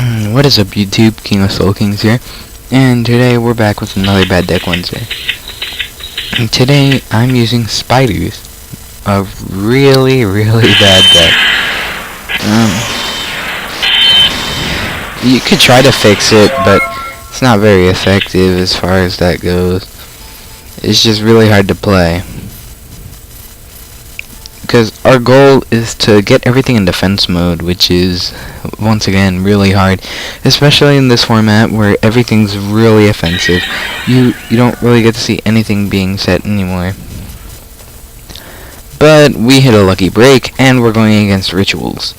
What is up, YouTube? King of Soul Kings here, and today we're back with another Bad Deck Wednesday. And today I'm using spiders, a really bad deck. You could try to fix it, but it's not very effective as far as that goes. It's just really hard to play. Because our goal is to get everything in defense mode, which is, once again, really hard. Especially in this format where everything's really offensive. You don't really get to see anything being set anymore. But we hit a lucky break, and we're going against rituals.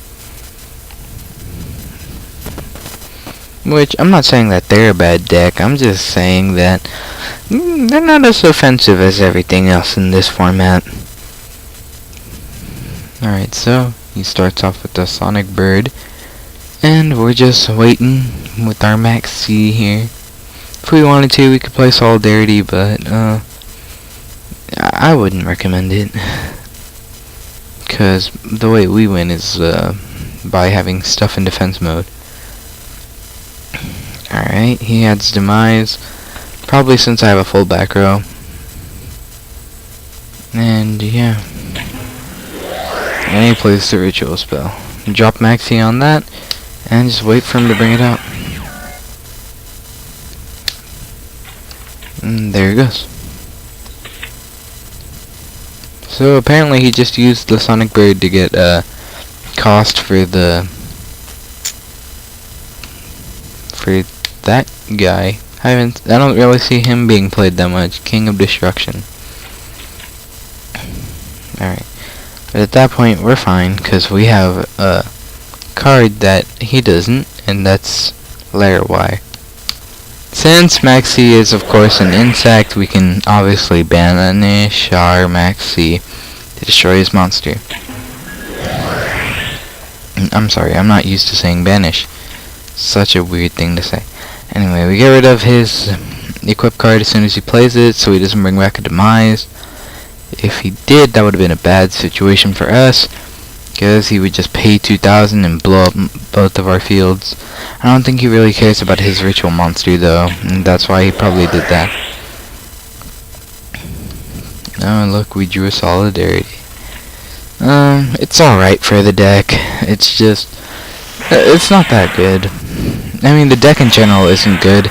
Which, I'm not saying that they're a bad deck, I'm just saying that they're not as offensive as everything else in this format. Alright, so he starts off with the Sonic Bird, and we're just waiting with our max C here. If we wanted to, we could play Solidarity, but I wouldn't recommend it, because the way we win is by having stuff in defense mode. Alright, he adds Demise, probably since I have a full back row, and yeah. And he plays the ritual spell. Drop Maxi on that, and just wait for him to bring it out. And there he goes. So apparently he just used the Sonic Bird to get cost for that guy. I don't really see him being played that much. King of Destruction. Alright. But at that point, we're fine, because we have a card that he doesn't, and that's Lair Y. Since Maxi is, of course, an insect, we can obviously banish our Maxi to destroy his monster. I'm sorry, I'm not used to saying banish. Such a weird thing to say. Anyway, we get rid of his equip card as soon as he plays it, so he doesn't bring back a Demise. If he did, that would have been a bad situation for us, because he would just pay 2,000 and blow up both of our fields. I don't think he really cares about his ritual monster though, and that's why he probably did that. Oh look, we drew a Solidarity. It's alright for the deck. It's just, it's not that good. I mean, the deck in general isn't good.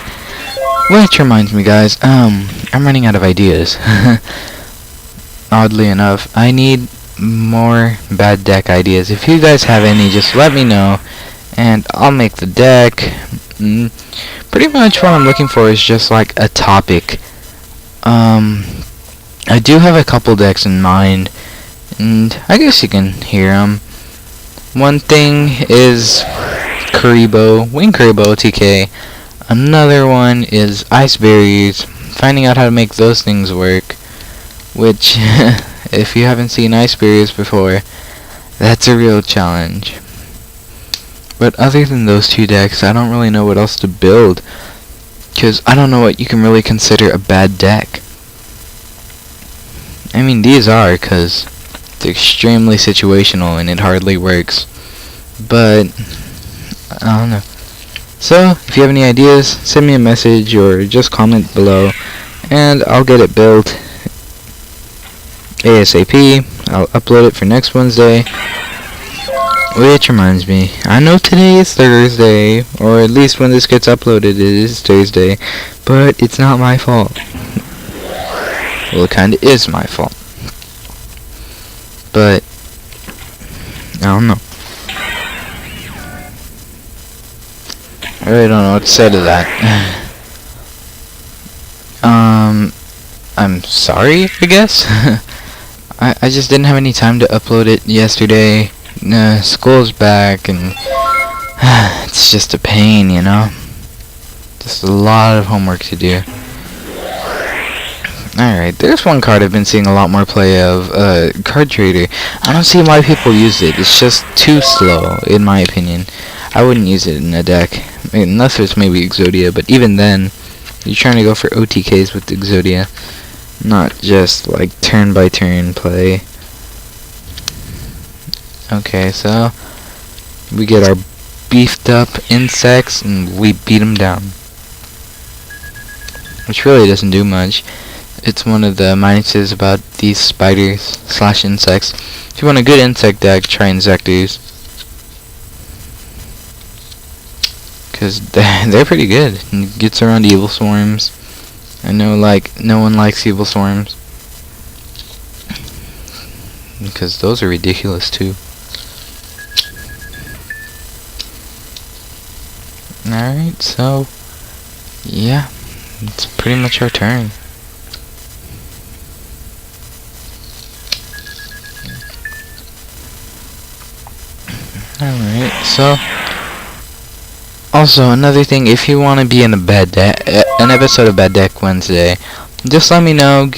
Which reminds me, guys, I'm running out of ideas. Oddly enough, I need more bad deck ideas. If you guys have any, just let me know, and I'll make the deck. Pretty much what I'm looking for is just like a topic. I do have a couple decks in mind, and I guess you can hear them. One thing is Kuriboh, Wing Kuriboh TK. Another one is Ice Berries, finding out how to make those things work. Which, if you haven't seen Ice Berries before, that's a real challenge. But other than those two decks, I don't really know what else to build, because I don't know what you can really consider a bad deck. I mean, these are, because they're extremely situational and it hardly works. But, I don't know. So, if you have any ideas, send me a message or just comment below, and I'll get it built ASAP. I'll upload it for next Wednesday. Which reminds me, I know today is Thursday, or at least when this gets uploaded it is Thursday, but it's not my fault. Well, it kinda is my fault. But I don't know. I really don't know what to say to that. I'm sorry, I guess. I just didn't have any time to upload it yesterday. School's back, and it's just a pain, you know? Just a lot of homework to do. Alright, there's one card I've been seeing a lot more play of, Card Trader. I don't see why people use it. It's just too slow, in my opinion. I wouldn't use it in a deck, unless it's maybe Exodia, but even then, you're trying to go for OTKs with Exodia. Not just like turn by turn play. Okay, so we get our beefed up insects, and we beat them down. Which really doesn't do much. It's one of the minuses about these spiders slash insects. If you want a good insect deck, try Insectors. Because they're pretty good. It gets around evil swarms. I know, like, no one likes evil swarms. Because those are ridiculous too. Alright, so yeah, it's pretty much our turn. Alright, so also another thing, if you want to be in an episode of Bad Deck Wednesday, just let me know.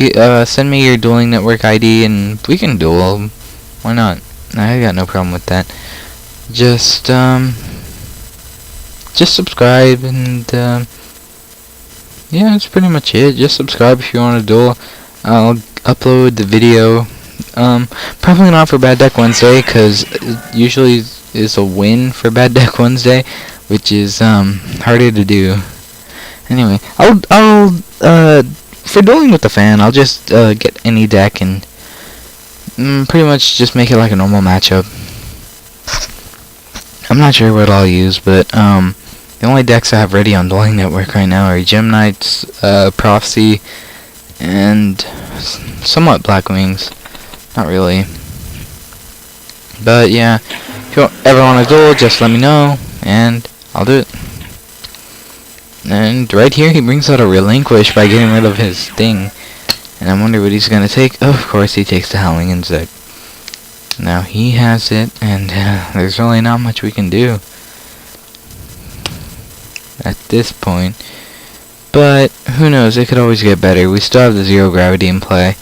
Send me your dueling network ID and we can duel. Why not? I got no problem with that. Just subscribe and yeah, that's pretty much it. Just subscribe if you want to duel. I'll upload the video. Probably not for Bad Deck Wednesday, because it usually is a win for Bad Deck Wednesday, which is harder to do. Anyway, I'll for dueling with the fan, I'll just get any deck and pretty much just make it like a normal matchup. I'm not sure what I'll use, but the only decks I have ready on Dueling Network right now are Gem Knights, Prophecy, and somewhat Black Wings. Not really. But yeah, if you ever want to duel, just let me know, and I'll do it. And right here, he brings out a Relinquish by getting rid of his thing. And I wonder what he's going to take. Of course, he takes the Howling Insect. Now, he has it, and there's really not much we can do at this point. But, who knows, it could always get better. We still have the Zero Gravity in play.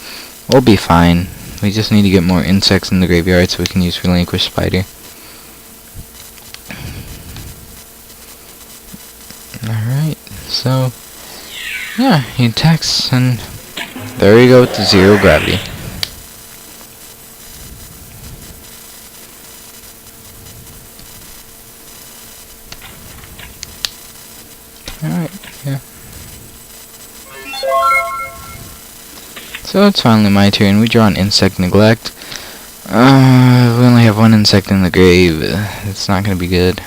We'll be fine. We just need to get more insects in the graveyard so we can use Relinquish Spider. Alright, so yeah, he attacks, and there we go with the Zero Gravity. Alright, yeah. So it's finally my turn. We draw an Insect Neglect. We only have one insect in the grave. It's not gonna be good.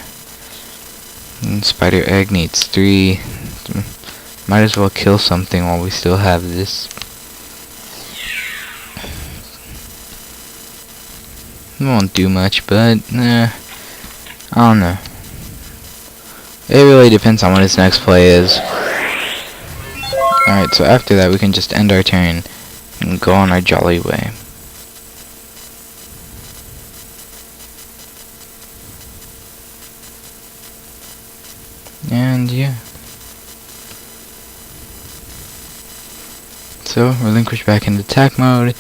And Spider Egg needs 3. Might as well kill something while we still have this. It won't do much, but I don't know. It really depends on what his next play is. Alright, so after that we can just end our turn and go on our jolly way. And yeah. So, relinquish back into attack mode,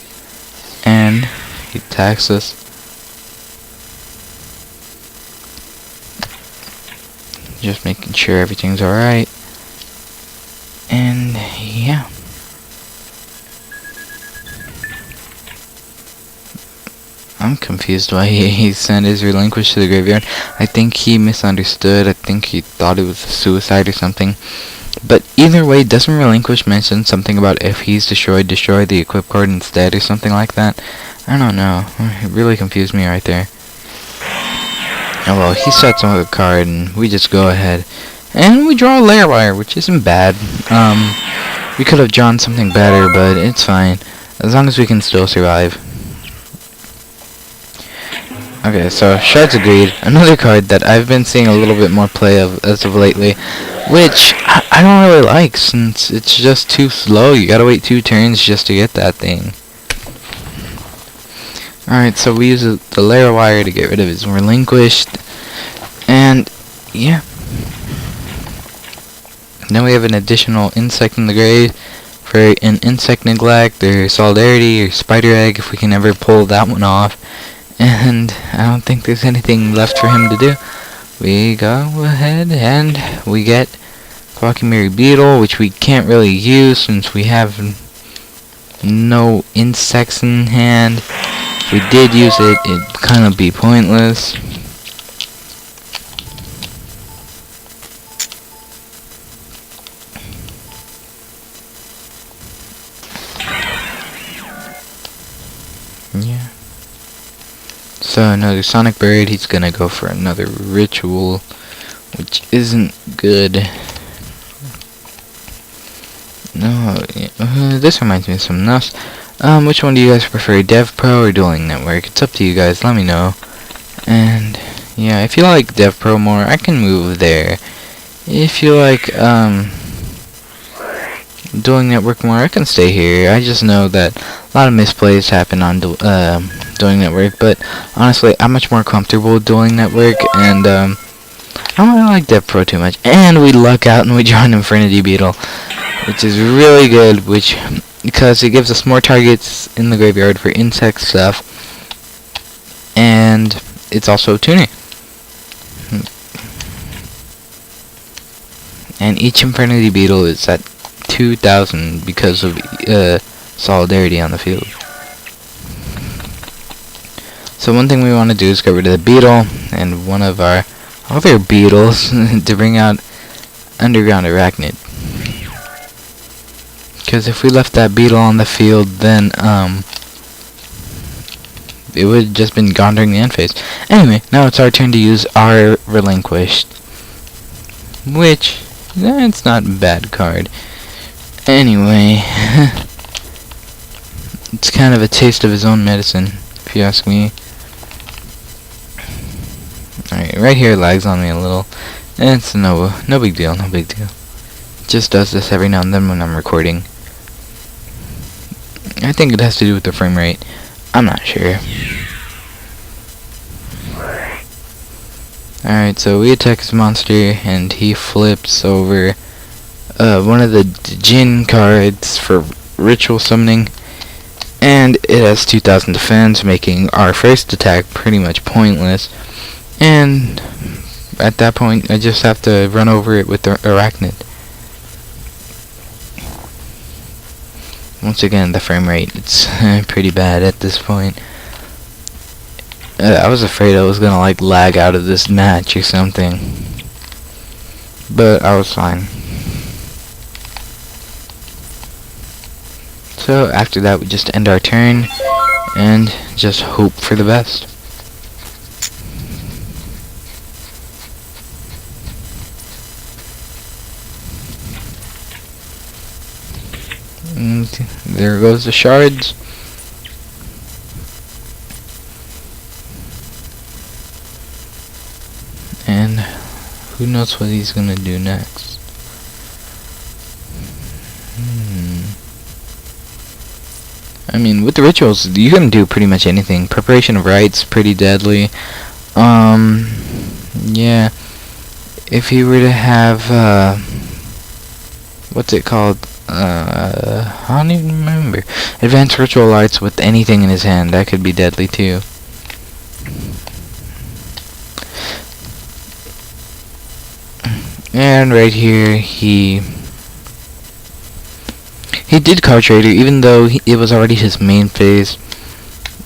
and he attacks us. Just making sure everything's alright. And yeah. I'm confused why he sent his relinquish to the graveyard. I think he misunderstood. I think he thought it was a suicide or something. But either way, doesn't relinquish mention something about if he's destroyed, destroy the equip card instead or something like that? I don't know. It really confused me right there. Oh well, he sets on a card and we just go ahead. And we draw a Lair Wire, which isn't bad. We could have drawn something better, but it's fine. As long as we can still survive. Okay, so Shards of Greed, another card that I've been seeing a little bit more play of as of lately, which I don't really like since it's just too slow. You gotta wait 2 turns just to get that thing. Alright, so we use the Lair Wire to get rid of his relinquished, and yeah. Then we have an additional insect in the grave for an Insect Neglect or Solidarity or Spider Egg if we can ever pull that one off. And I don't think there's anything left for him to do. We go ahead and we get Quackimary Beetle, which we can't really use since we have no insects in hand. If we did use it, it'd kind of be pointless. So another Sonic Bird, he's gonna go for another ritual, which isn't good. No, this reminds me of something else. Which one do you guys prefer, Dev Pro or Dueling Network? It's up to you guys, let me know. And yeah, if you like Dev Pro more, I can move there. If you like Dueling Network more, I can stay here. I just know that a lot of misplays happen on Dueling Network, but honestly, I'm much more comfortable with Dueling Network, and I don't really like Dev Pro too much. And we luck out and we draw an Infinity Beetle, which is really good, because it gives us more targets in the graveyard for insect stuff, and it's also tuning. And each Infinity Beetle is at 2,000 because of solidarity on the field. So one thing we want to do is get rid of the beetle and one of our other beetles to bring out Underground Arachnid. Because if we left that beetle on the field, then it would have just been gone during the end phase. Anyway, now it's our turn to use our Relinquished, which it's not a bad card. Anyway, it's kind of a taste of his own medicine, if you ask me. Alright, right here lags on me a little. It's no big deal, no big deal. It just does this every now and then when I'm recording. I think it has to do with the frame rate. I'm not sure. Alright, so we attack his monster and he flips over one of the Jin cards for ritual summoning, and it has 2,000 defense, making our first attack pretty much pointless. And at that point, I just have to run over it with the Arachnid. Once again, the frame rate, it's pretty bad at this point. I was afraid I was gonna like lag out of this match or something, but I was fine. So after that, we just end our turn and just hope for the best. And there goes the shards. And who knows what he's gonna do next. I mean, with the rituals, you can do pretty much anything. Preparation of Rites, pretty deadly. Yeah. If he were to have, what's it called? I don't even remember. Advanced Ritual Arts with anything in his hand, that could be deadly too. And right here, he did Card Trader, even though it was already his main phase.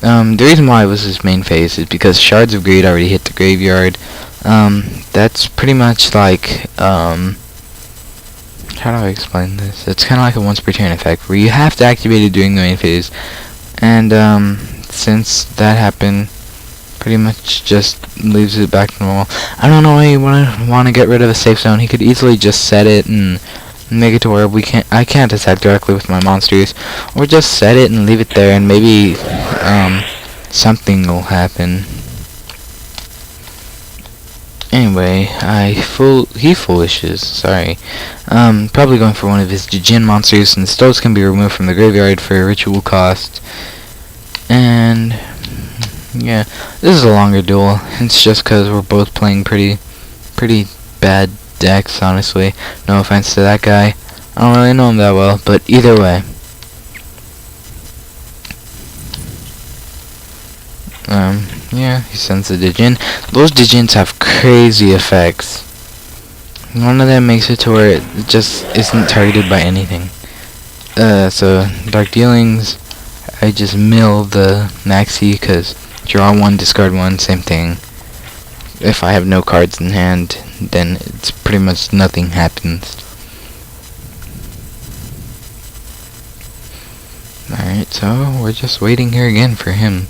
The reason why it was his main phase is because Shards of Greed already hit the graveyard. That's pretty much like, how do I explain this? It's kind of like a once per turn effect, where you have to activate it during the main phase. And, since that happened, pretty much just leaves it back to normal. I don't know why you want to get rid of a safe zone. He could easily just set it and make it to where I can't attack directly with my monsters, or just set it and leave it there, and maybe something will happen. Anyway, he foolishes. Sorry. Probably going for one of his Jin monsters, and those can be removed from the graveyard for a ritual cost. And yeah, this is a longer duel. It's just because we're both playing pretty bad decks, honestly. No offense to that guy. I don't really know him that well, but either way. Yeah, he sends the Dijin. Those Dijins have crazy effects. One of them makes it to where it just isn't targeted by anything. So, Dark Dealings, I just mill the Maxi, because draw one, discard one, same thing. If I have no cards in hand, then it's pretty much nothing happens. Alright, so we're just waiting here again for him.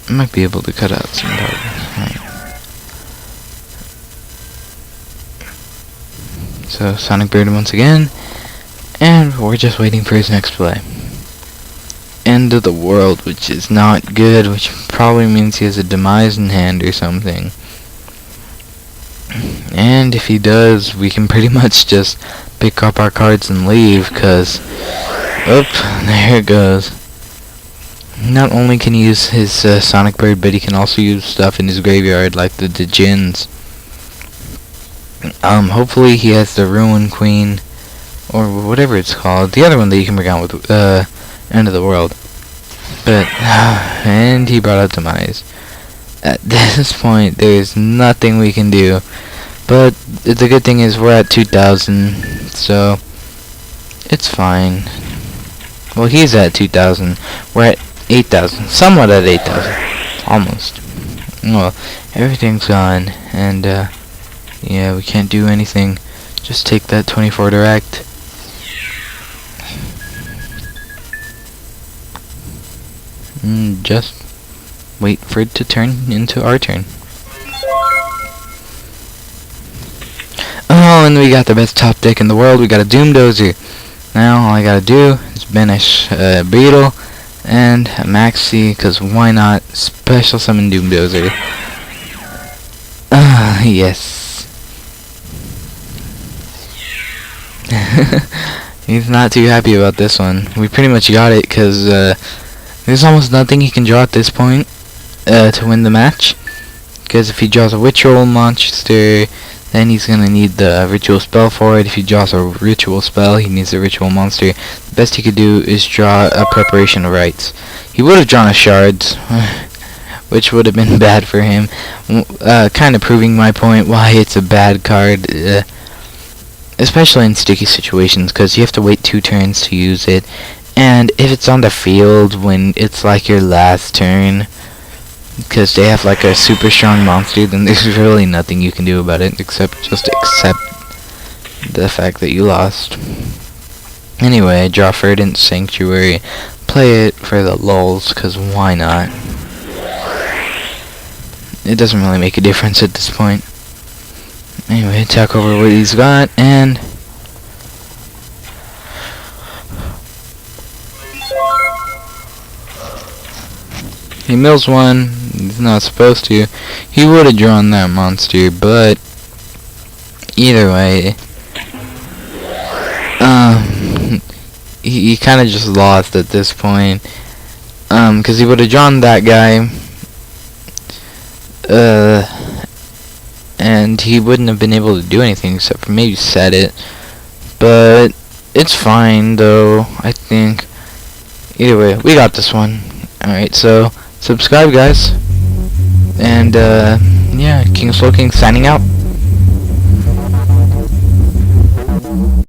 I might be able to cut out some part. Right. So Sonic Bird once again, and we're just waiting for his next play. End of the world, which is not good, which probably means he has a demise in hand or something. And if he does, we can pretty much just pick up our cards and leave, cause there it goes. Not only can he use his Sonic Bird, but he can also use stuff in his graveyard like the Djinns. Hopefully he has the Ruin Queen, or whatever it's called, the other one that you can bring out with End of the World. But and he brought out Demise. At this point, there's nothing we can do. But the good thing is we're at 2,000, so it's fine. Well, he's at 2,000. We're at 8,000. Somewhat at 8,000. Almost. Well, everything's gone, and yeah, we can't do anything. Just take that 24 direct. And just wait for it to turn into our turn. Oh, and we got the best top deck in the world. We got a Doom Dozer. Now all I gotta do is banish Beetle and a Maxi, cause why not? Special summon Doom Dozer. Yes. He's not too happy about this one. We pretty much got it, cause there's almost nothing he can draw at this point to win the match. Because if he draws a Ritual monster, then he's gonna need the Ritual spell for it. If he draws a Ritual spell, he needs a Ritual monster. The best he could do is draw a Preparation of Rites. He would have drawn a Shards, which would have been bad for him. Kind of proving my point why it's a bad card, especially in sticky situations, because you have to wait 2 turns to use it. And if it's on the field when it's like your last turn, because they have like a super strong monster, then there's really nothing you can do about it except just accept the fact that you lost. Anyway, draw Verdant Sanctuary, play it for the lulz, because why not? It doesn't really make a difference at this point. Anyway, attack over what he's got, and he mills one. He's not supposed to. He would have drawn that monster, but either way, he kind of just lost at this point. Because he would have drawn that guy, and he wouldn't have been able to do anything except for maybe set it. But it's fine, though, I think. Either way, we got this one. Alright, so subscribe, guys. And, yeah, King Slow King signing out.